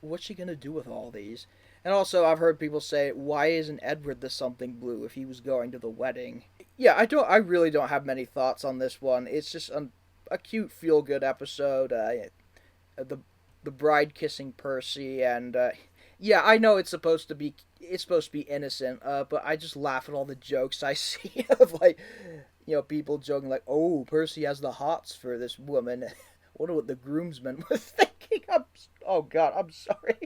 What's she gonna do with all these? And also, I've heard people say, why isn't Edward the something blue if he was going to the wedding? Yeah, I really don't have many thoughts on this one. It's just a cute feel-good episode. The bride kissing Percy, and yeah, I know it's supposed to be innocent, but I just laugh at all the jokes I see of, like, people joking like, oh, Percy has the hots for this woman. I wonder what the groomsmen were thinking. Oh god, I'm sorry.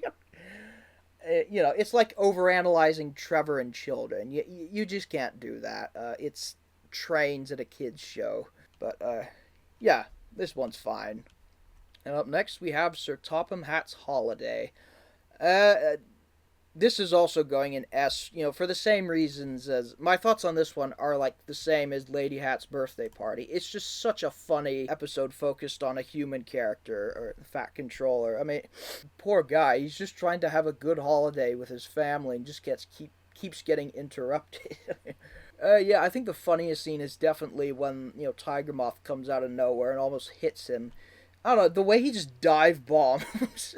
It's like overanalyzing Trevor and Children. You just can't do that. It's trains at a kids show. But yeah, this one's fine. And up next we have Sir Topham Hatt's Holiday. Uh, this is also going in S, for the same reasons as my thoughts on this one are like the same as Lady Hatt's birthday party. It's just such a funny episode focused on a human character or the Fat Controller. I mean, poor guy, he's just trying to have a good holiday with his family and just keeps getting interrupted. Yeah, I think the funniest scene is definitely when, Tiger Moth comes out of nowhere and almost hits him. I don't know, the way he just dive bombs.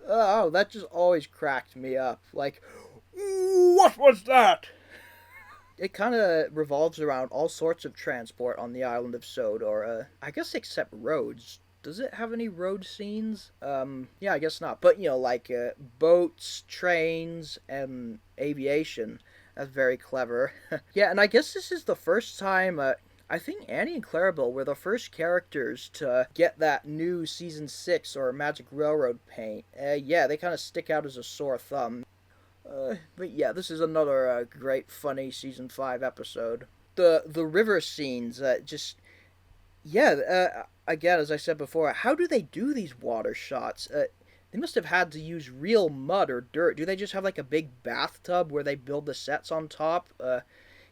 Oh, that just always cracked me up. Like, what was that? It kind of revolves around all sorts of transport on the island of Sodor. I guess except roads. Does it have any road scenes? Yeah, I guess not. But, like boats, trains, and aviation. That's very clever. Yeah, and I guess this is the first time I think Annie and Clarabelle were the first characters to get that new Season 6 or Magic Railroad paint. Yeah, they kind of stick out as a sore thumb. But yeah, this is another great, funny Season 5 episode. The river scenes, again, as I said before, how do they do these water shots? They must have had to use real mud or dirt. Do they just have like a big bathtub where they build the sets on top?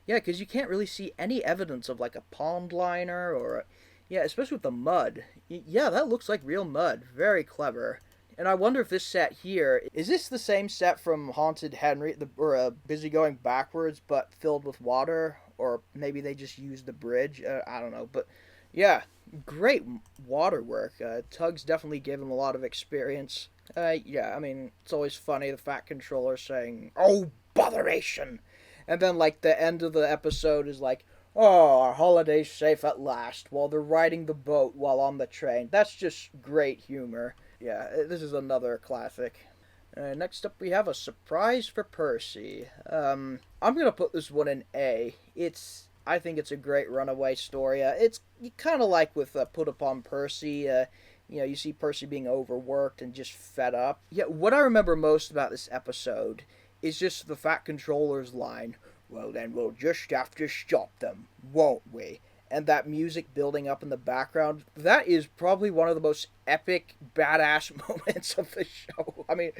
Yeah, because you can't really see any evidence of like a pond liner or, yeah, especially with the mud. Yeah, that looks like real mud. Very clever. And I wonder if this set here, is this the same set from Haunted Henry, or Busy Going Backwards, but filled with water? Or maybe they just used the bridge? I don't know. But yeah, great water work. Tugs definitely gave him a lot of experience. Yeah, I mean, it's always funny, the Fat Controller saying, "Oh, botheration!" And then, like, the end of the episode is like, "Oh, our holiday's safe at last," while they're riding the boat while on the train. That's just great humor. Yeah, this is another classic. Next up, we have A Surprise for Percy. I'm gonna put this one in A. I think it's a great runaway story. It's kind of like with Put Upon Percy. You see Percy being overworked and just fed up. Yeah, what I remember most about this episode is just the Fat Controller's line, "Well, then we'll just have to stop them, won't we?" And that music building up in the background, that is probably one of the most epic, badass moments of the show. I mean,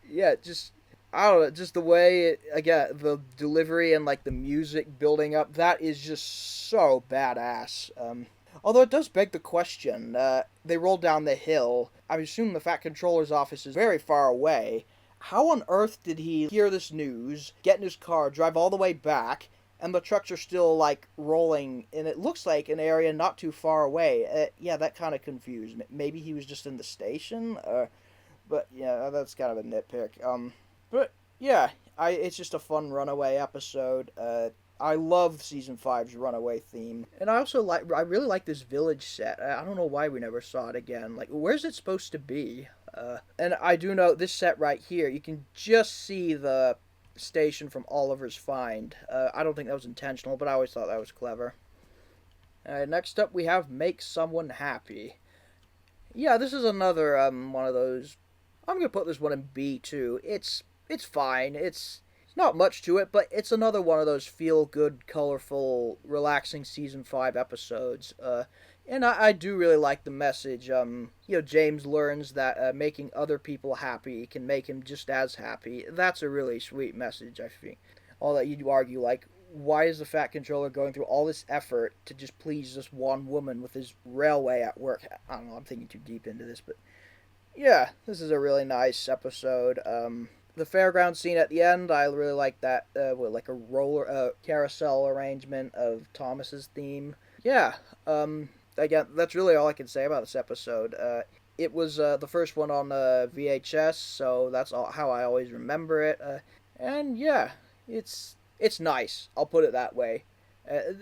yeah, I don't know, just the way, again, the delivery and, like, the music building up, that is just so badass. Although it does beg the question, they roll down the hill. I assume the Fat Controller's office is very far away. How on earth did he hear this news, get in his car, drive all the way back, and the trucks are still, like, rolling, and it looks like an area not too far away? Yeah, that kind of confused me. Maybe he was just in the station? But, yeah, that's kind of a nitpick. But, yeah, it's just a fun runaway episode. I love Season 5's runaway theme. And I really like this village set. I don't know why we never saw it again. Like, where's it supposed to be? And I do know this set right here, you can just see the station from Oliver's Find. I don't think that was intentional, but I always thought that was clever. Next up we have Make Someone Happy. Yeah, this is another one of those. I'm gonna put this one in B too. It's fine. It's not much to it, but it's another one of those feel-good, colorful, relaxing Season 5 episodes. And I do really like the message. James learns that making other people happy can make him just as happy. That's a really sweet message, I think. All that you'd argue, like, why is the Fat Controller going through all this effort to just please this one woman with his railway at work? I don't know, I'm thinking too deep into this, but yeah, this is a really nice episode. The fairground scene at the end, I really like that, with like a roller, carousel arrangement of Thomas's theme. Yeah, again, that's really all I can say about this episode. It was the first one on VHS, so that's how I always remember it. And yeah, it's nice. I'll put it that way.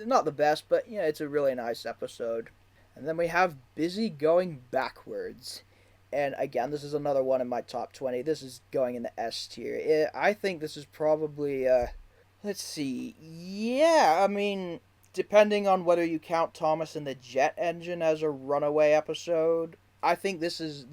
Not the best, but yeah, it's a really nice episode. And then we have Busy Going Backwards. And again, this is another one in my top 20. This is going in the S tier. I think this is probably, let's see. Yeah, I mean, depending on whether you count Thomas and the Jet Engine as a runaway episode, I think this is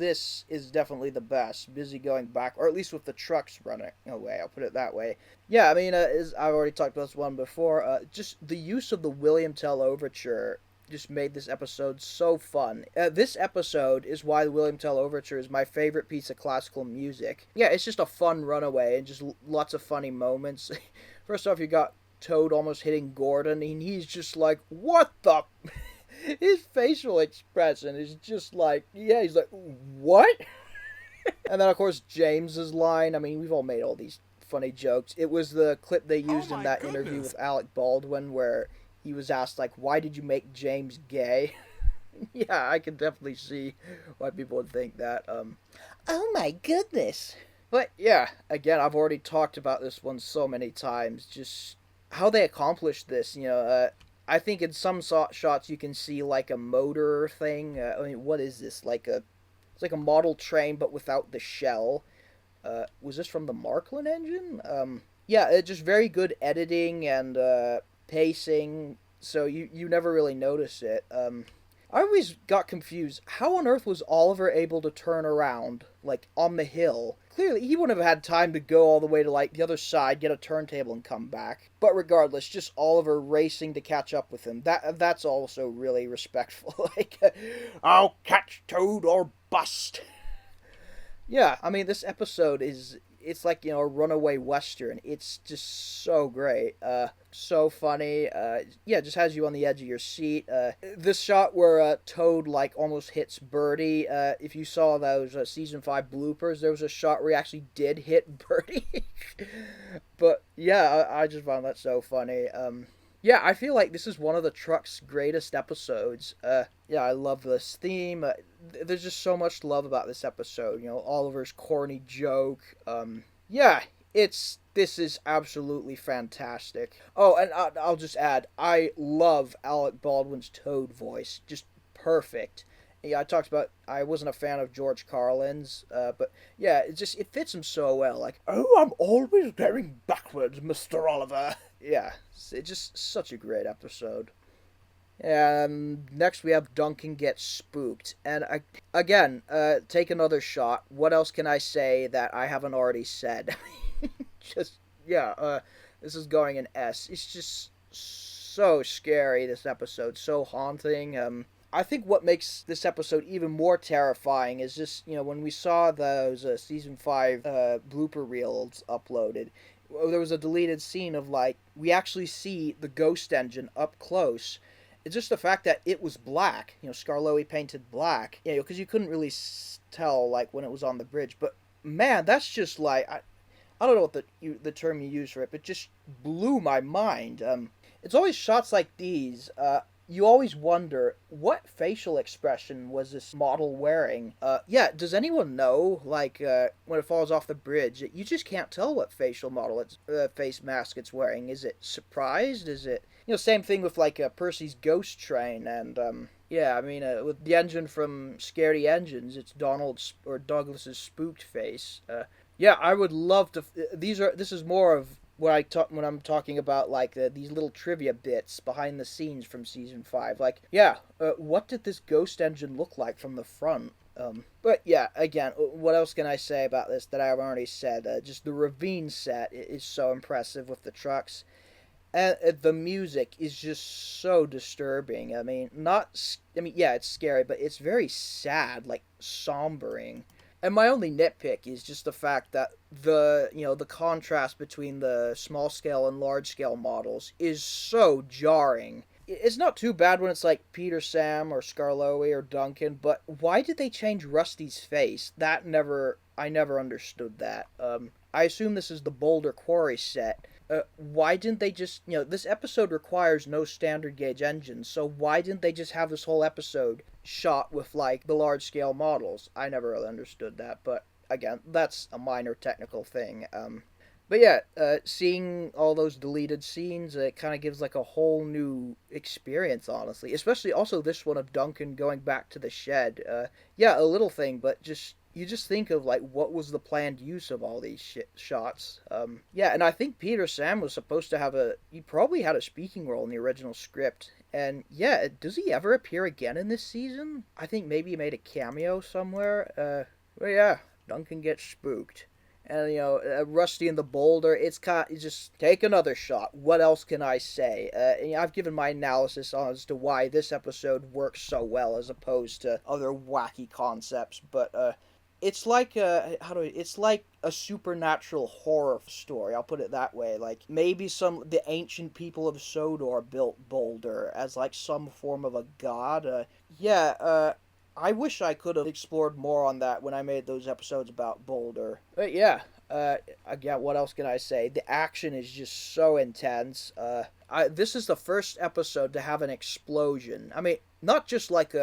definitely the best. Busy going back, or at least with the trucks running away. I'll put it that way. Yeah, I mean, I've already talked about this one before. Just the use of the William Tell overture just made this episode so fun. This episode is why the William Tell overture is my favorite piece of classical music. Yeah, it's just a fun runaway and just lots of funny moments. First off, you got Toad almost hitting Gordon, and he's just like, "What the?" His facial expression is just like, yeah, he's like, "What?" And then, of course, James's line. I mean, we've all made all these funny jokes. It was the clip they used in that interview with Alec Baldwin where he was asked, like, "Why did you make James gay?" Yeah, I can definitely see why people would think that. Oh my goodness. But yeah, again, I've already talked about this one so many times. Just how they accomplished this, I think in some shots you can see like a motor thing. I mean, what is this? It's like a model train, but without the shell. Was this from the Marklin engine? Yeah, just very good editing and pacing, so you never really notice it. I always got confused. How on earth was Oliver able to turn around, like, on the hill? Clearly, he wouldn't have had time to go all the way to, like, the other side, get a turntable, and come back. But regardless, just Oliver racing to catch up with him. That's also really respectful. Like, "I'll catch Toad or bust." Yeah, I mean, this episode it's like, a runaway western. It's just so great. So funny. Yeah, just has you on the edge of your seat. This shot where Toad, like, almost hits Birdie. If you saw those season 5 bloopers, there was a shot where he actually did hit Birdie. But, yeah, I just found that so funny. Yeah, I feel like this is one of the Truck's greatest episodes. Yeah, I love this theme. There's just so much to love about this episode. Oliver's corny joke. Yeah, this is absolutely fantastic. Oh, and I'll just add, I love Alec Baldwin's Toad voice. Just perfect. Yeah, I talked about I wasn't a fan of George Carlin's, but yeah, it fits him so well. Like, "Oh, I'm always going backwards, Mr. Oliver." Yeah, it's just such a great episode. And next we have Duncan gets spooked, and again, take another shot. What else can I say that I haven't already said? Just yeah, this is going an S. It's just so scary. This episode, so haunting. I think what makes this episode even more terrifying is just, when we saw those season 5 blooper reels uploaded, there was a deleted scene of, like, we actually see the ghost engine up close. It's just the fact that it was black, Scarlowe painted black, because you couldn't really tell, like, when it was on the bridge. But man, that's just like, I don't know what the term you use for it, but just blew my mind. It's always shots like these. You always wonder, what facial expression was this model wearing? Yeah, does anyone know? Like, when it falls off the bridge, you just can't tell what facial face mask it's wearing. Is it surprised? Is it, same thing with, like, Percy's ghost train, and, yeah, I mean, with the engine from Scary Engines, it's Douglas's spooked face. Yeah, I would love to, this is more of when I'm talking about, like, these little trivia bits behind the scenes from season 5. Like, yeah, what did this ghost engine look like from the front? But yeah, again, what else can I say about this that I've already said? Just the ravine set is so impressive with the trucks. And the music is just so disturbing. I mean, yeah, it's scary, but it's very sad, like, sombering. And my only nitpick is just the fact that the contrast between the small scale and large scale models is so jarring. It's not too bad when it's like Peter Sam or Scarlowe or Duncan, but why did they change Rusty's face? I never understood that. I assume this is the Boulder Quarry set. Why didn't they just, this episode requires no standard gauge engines, so why didn't they just have this whole episode shot with, like, the large scale models? I never really understood that, but again, that's a minor technical thing. But yeah, seeing all those deleted scenes, it kind of gives, like, a whole new experience, honestly. Especially also this one of Duncan going back to the shed. Yeah, a little thing, but you just think of, like, what was the planned use of all these shots. Yeah, and I think Peter Sam was supposed to he probably had a speaking role in the original script. And yeah, does he ever appear again in this season? I think maybe he made a cameo somewhere. Well, yeah, Duncan gets spooked. And Rusty and the Boulder. It's just take another shot. What else can I say? I've given my analysis on as to why this episode works so well as opposed to other wacky concepts. But it's like it's like a supernatural horror story. I'll put it that way. Like maybe the ancient people of Sodor built Boulder as like some form of a god. Yeah. I wish I could have explored more on that when I made those episodes about Boulder. But yeah, again, what else can I say? The action is just so intense. This is the first episode to have an explosion. I mean, not just like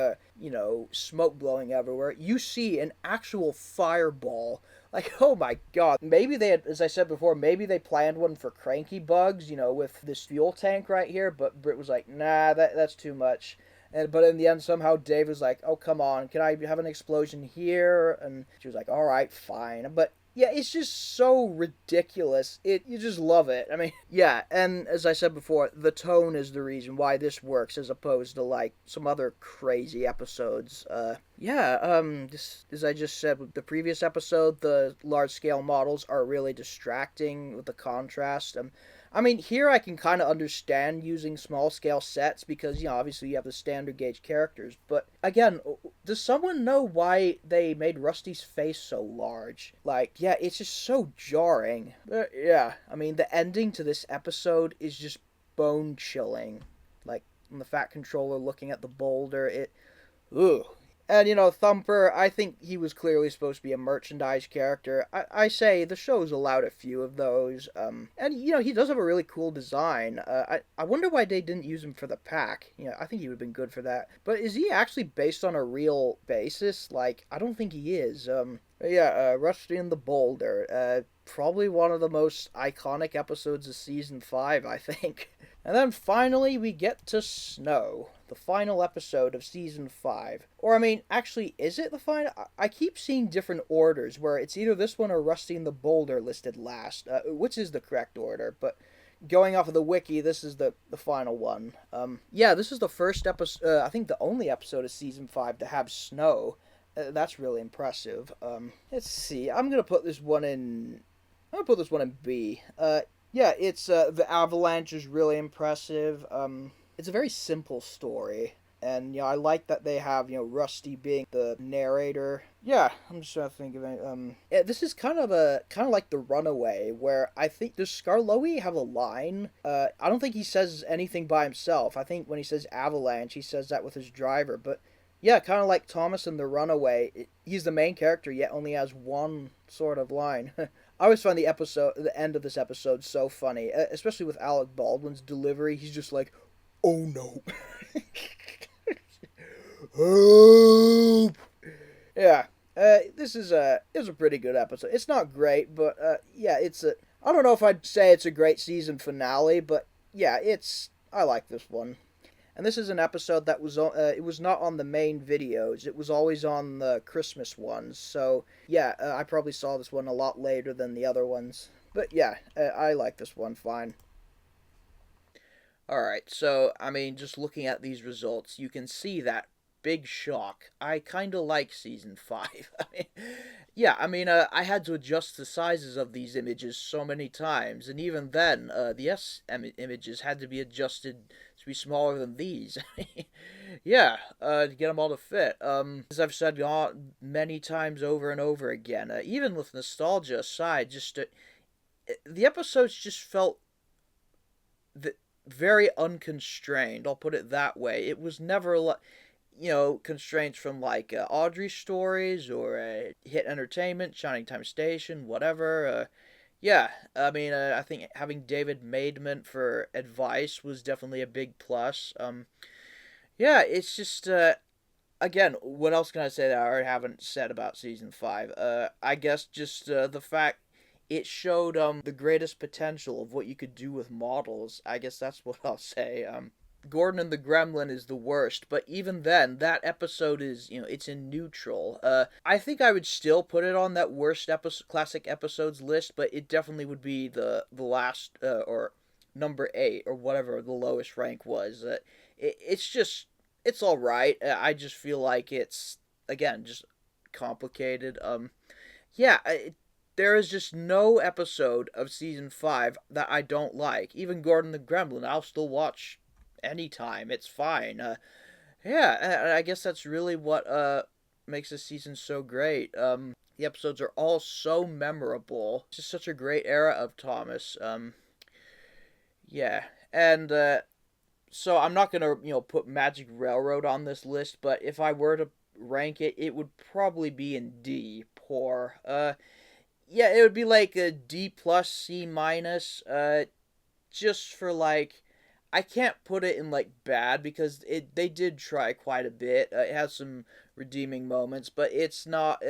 smoke blowing everywhere. You see an actual fireball. Like, oh my god. Maybe they had, as I said before, maybe they planned one for Cranky Bugs, with this fuel tank right here, but Britt was like, nah, that's too much. But in the end, somehow Dave was like, "Oh, come on, can I have an explosion here?" And she was like, "All right, fine." But yeah, it's just so ridiculous. You just love it. I mean, yeah, and as I said before, the tone is the reason why this works, as opposed to like some other crazy episodes. Just as I just said with the previous episode, the large scale models are really distracting with the contrast. I mean, here I can kind of understand using small scale sets because, obviously you have the standard gauge characters. But again, does someone know why they made Rusty's face so large? Like, yeah, it's just so jarring. But yeah, I mean, the ending to this episode is just bone chilling. Like, the Fat Controller looking at the boulder, ugh. And, Thumper, I think he was clearly supposed to be a merchandise character. I say the show's allowed a few of those. And, he does have a really cool design. I wonder why they didn't use him for the pack. I think he would have been good for that. But is he actually based on a real basis? Like, I don't think he is. Rusty and the Boulder. Probably one of the most iconic episodes of Season 5, I think. And then finally we get to Snow, the final episode of Season 5. Or, I mean, actually, is it the final? I keep seeing different orders where it's either this one or Rusty and the Boulder listed last, which is the correct order, but going off of the wiki, this is the final one. This is the first episode, I think the only episode of Season 5 to have snow. That's really impressive. Let's see, I'm gonna put this one in B. It's the avalanche is really impressive. It's a very simple story, and I like that they have Rusty being the narrator. Yeah, I'm just trying to think of it. This is kind of like the Runaway, where I think does Skarloey have a line? I don't think he says anything by himself. I think when he says avalanche, he says that with his driver, but. Yeah, kind of like Thomas in The Runaway. He's the main character, yet only has one sort of line. I always find the end of this episode so funny, especially with Alec Baldwin's delivery. He's just like, "Oh no, help!" Yeah, this is a pretty good episode. It's not great, but I don't know if I'd say it's a great season finale, but yeah, I like this one. And this is an episode that it was not on the main videos. It was always on the Christmas ones. So, yeah, I probably saw this one a lot later than the other ones. But, yeah, I like this one fine. Alright, so, I mean, just looking at these results, you can see that big shock. I kind of like Season 5. I had to adjust the sizes of these images so many times, and even then, the images had to be adjusted to be smaller than these. To get them all to fit. As I've said many times over and over again, even with nostalgia aside, the episodes just felt very unconstrained. I'll put it that way. It was never constraints from like Audrey stories or Hit Entertainment, Shining Time Station, whatever. I think having David Maidment for advice was definitely a big plus. It's just, again, what else can I say that I haven't said about Season 5? I guess just the fact it showed the greatest potential of what you could do with models. I guess that's what I'll say. Gordon and the Gremlin is the worst, but even then, that episode is, it's in neutral. I think I would still put it on that worst classic episodes list, but it definitely would be the last, or number 8, or whatever the lowest rank was. it's all right. I just feel like it's again just complicated. Yeah, there is just no episode of season 5 that I don't like. Even Gordon the Gremlin, I'll still watch anytime. It's fine. Yeah, I guess that's really what makes this season so great. The episodes are all so memorable. It's just such a great era of Thomas. Yeah, and so I'm not gonna put Magic Railroad on this list, but if I were to rank it, it would probably be in D. Poor. Yeah, it would be like a D plus C minus. Just for like, I can't put it in like bad because they did try quite a bit. It has some redeeming moments, but it's not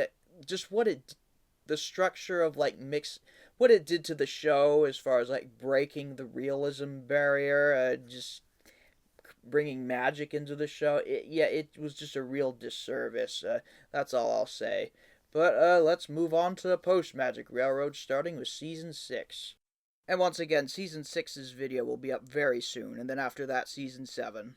just the structure of like what it did to the show as far as like breaking the realism barrier, just bringing magic into the show. It was just a real disservice. That's all I'll say. But let's move on to the post Magic Railroad, starting with season 6. And once again, season 6's video will be up very soon, and then after that, season 7.